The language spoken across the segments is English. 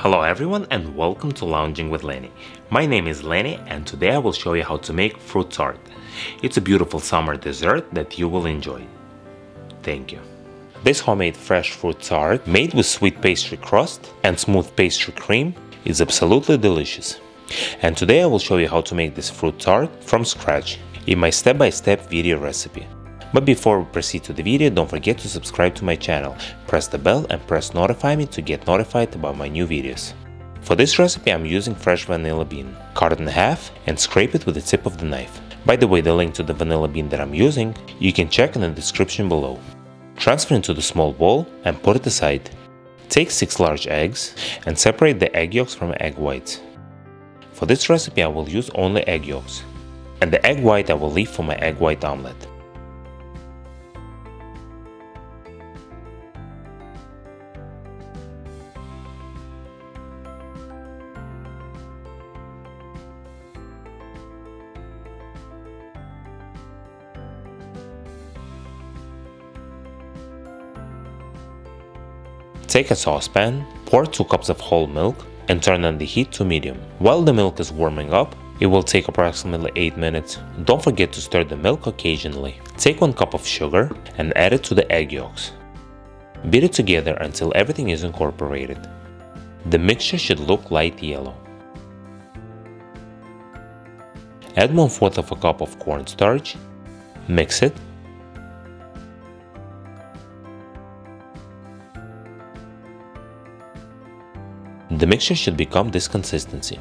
Hello everyone and welcome to Lounging with Lenny. My name is Lenny and today I will show you how to make fruit tart. It's a beautiful summer dessert that you will enjoy. Thank you. This homemade fresh fruit tart made with sweet pastry crust and smooth pastry cream is absolutely delicious. And today I will show you how to make this fruit tart from scratch in my step-by-step video recipe. But before we proceed to the video, don't forget to subscribe to my channel, press the bell and press notify me to get notified about my new videos. For this recipe I'm using fresh vanilla bean. Cut it in half and scrape it with the tip of the knife. By the way, the link to the vanilla bean that I'm using you can check in the description below. Transfer into the small bowl and put it aside. Take 6 large eggs and separate the egg yolks from egg whites. For this recipe I will use only egg yolks. And the egg white I will leave for my egg white omelette. Take a saucepan, pour 2 cups of whole milk and turn on the heat to medium. While the milk is warming up, it will take approximately 8 minutes. Don't forget to stir the milk occasionally. Take 1 cup of sugar and add it to the egg yolks. Beat it together until everything is incorporated. The mixture should look light yellow. Add 1/4 of a cup of cornstarch. Mix it. The mixture should become this consistency.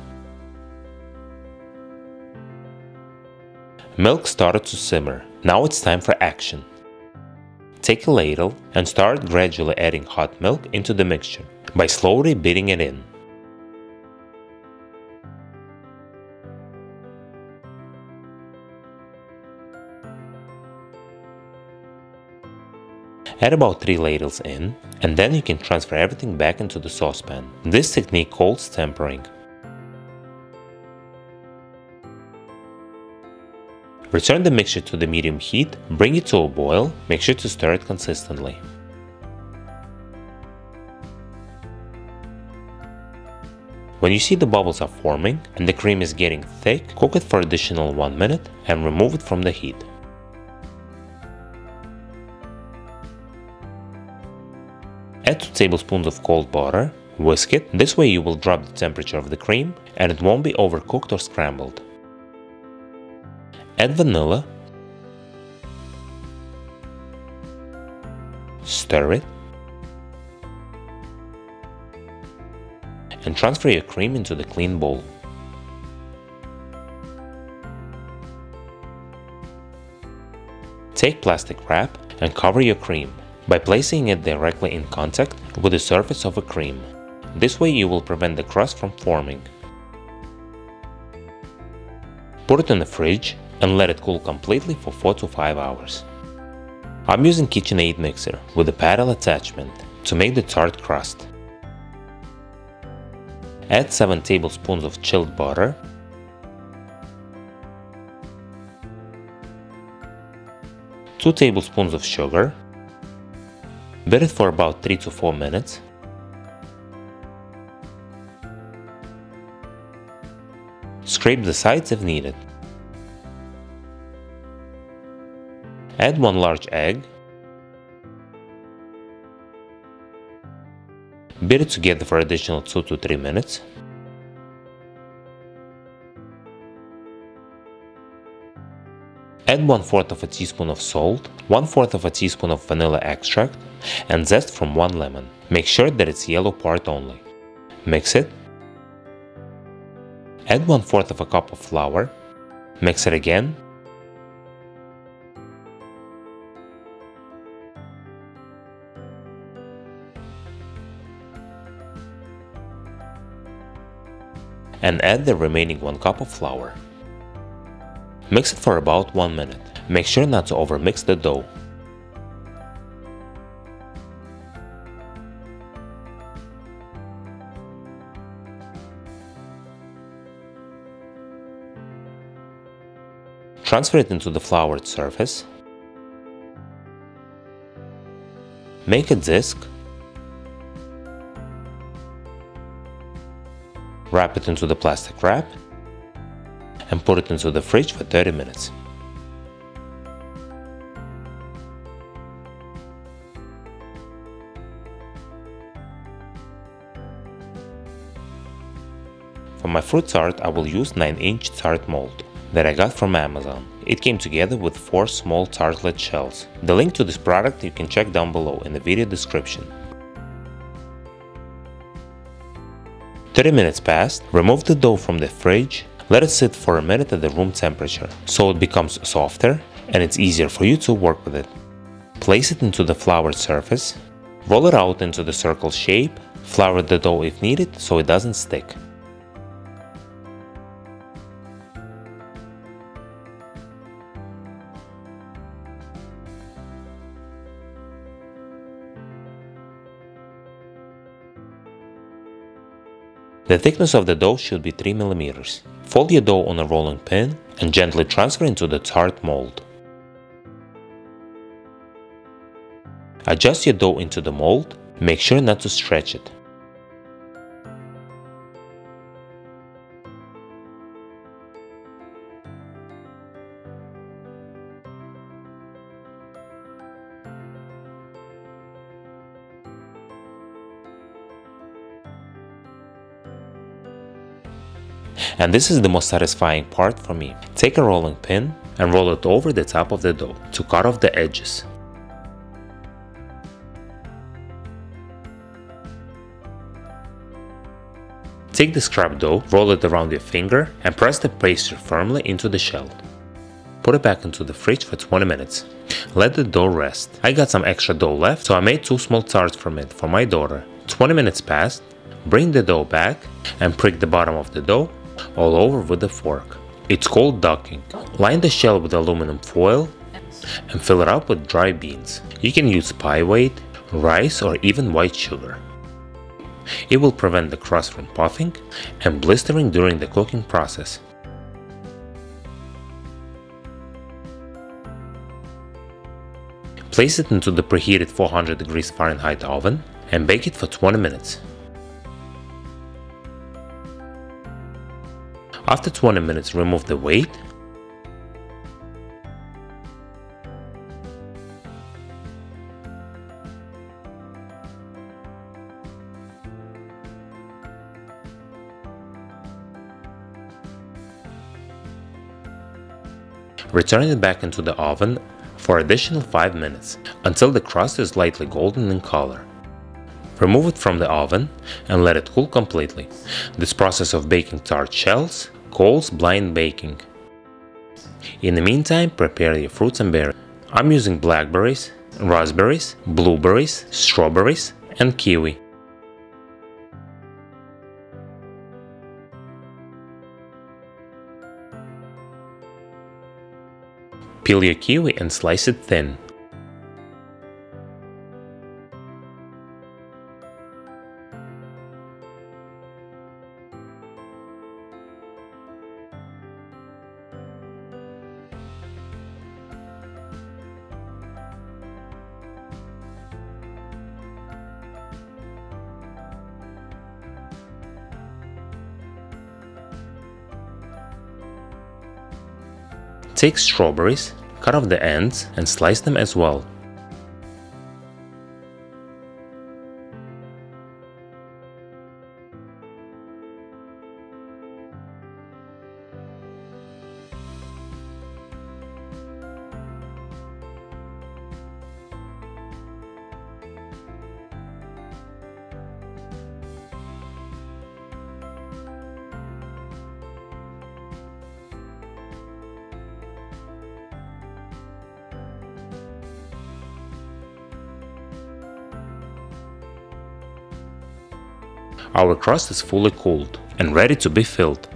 Milk started to simmer. Now it's time for action. Take a ladle and start gradually adding hot milk into the mixture by slowly beating it in. Add about 3 ladles in, and then you can transfer everything back into the saucepan. This technique calls tempering. Return the mixture to the medium heat, bring it to a boil, make sure to stir it consistently. When you see the bubbles are forming and the cream is getting thick, cook it for additional 1 minute and remove it from the heat. Add 2 tablespoons of cold butter, whisk it, this way you will drop the temperature of the cream and it won't be overcooked or scrambled. Add vanilla, stir it, and transfer your cream into the clean bowl. Take plastic wrap and cover your cream by placing it directly in contact with the surface of a cream. This way you will prevent the crust from forming. Put it in the fridge and let it cool completely for 4 to 5 hours. I'm using KitchenAid mixer with a paddle attachment to make the tart crust. Add 7 tablespoons of chilled butter, two tablespoons of sugar. Beat it for about 3 to 4 minutes. Scrape the sides if needed. Add 1 large egg. Beat it together for additional 2 to 3 minutes. Add 1/4 of a teaspoon of salt, 1/4 of a teaspoon of vanilla extract, and zest from 1 lemon. Make sure that it's yellow part only. Mix it. Add 1/4 of a cup of flour. Mix it again. And add the remaining 1 cup of flour. Mix it for about 1 minute. Make sure not to overmix the dough. Transfer it into the floured surface. Make a disc Wrap it into the plastic wrap and put it into the fridge for 30 minutes. For my fruit tart, I will use 9-inch tart mold that I got from Amazon. It came together with 4 small tartlet shells. The link to this product you can check down below in the video description. 30 minutes passed, remove the dough from the fridge, let it sit for a minute at the room temperature so it becomes softer and it's easier for you to work with it. Place it into the floured surface, roll it out into the circle shape, flour the dough if needed so it doesn't stick. The thickness of the dough should be 3 mm. Fold your dough on a rolling pin and gently transfer into the tart mold. Adjust your dough into the mold, make sure not to stretch it. And this is the most satisfying part for me. Take a rolling pin and roll it over the top of the dough to cut off the edges. Take the scrap dough, roll it around your finger and press the pastry firmly into the shell. Put it back into the fridge for 20 minutes. Let the dough rest. I got some extra dough left, so I made 2 small tarts from it for my daughter. 20 minutes passed, bring the dough back and prick the bottom of the dough all over with a fork. It's called ducking. Line the shell with aluminum foil and fill it up with dry beans. You can use pie weight, rice or even white sugar. It will prevent the crust from puffing and blistering during the cooking process. Place it into the preheated 400 degrees Fahrenheit oven and bake it for 20 minutes. After 20 minutes, remove the weight return it back into the oven for additional 5 minutes until the crust is lightly golden in color. Remove it from the oven and let it cool completely. This process of baking tart shells calls blind baking. In the meantime, prepare your fruits and berries. I'm using blackberries, raspberries, blueberries, strawberries, and kiwi. Peel your kiwi and slice it thin. Take strawberries, cut off the ends and slice them as well. Our crust is fully cooled and ready to be filled.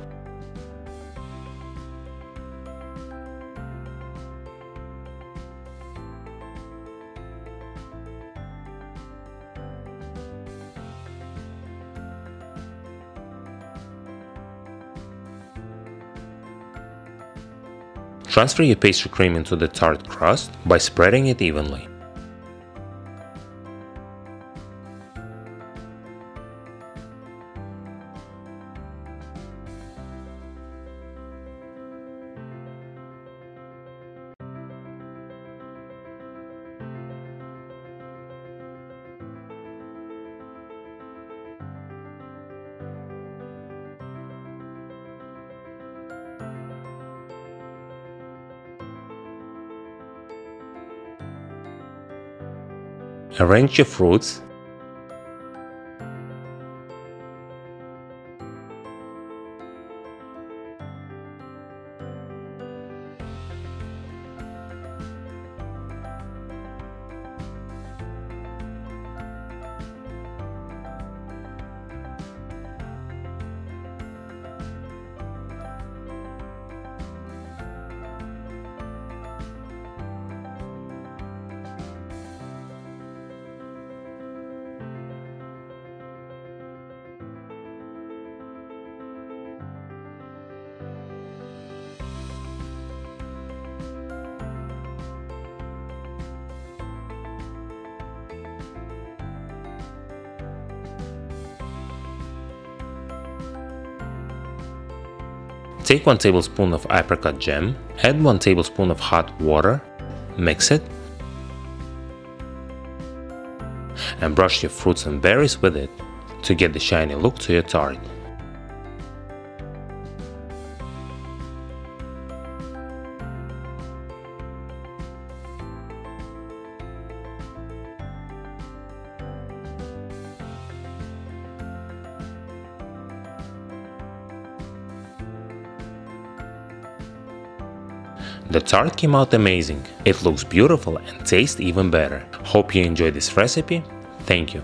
Transfer your pastry cream into the tart crust by spreading it evenly. Arrange your fruits. Take 1 tablespoon of apricot jam, add 1 tablespoon of hot water, mix it, and brush your fruits and berries with it to get the shiny look to your tart. The tart came out amazing. It looks beautiful and tastes even better. Hope you enjoyed this recipe. Thank you.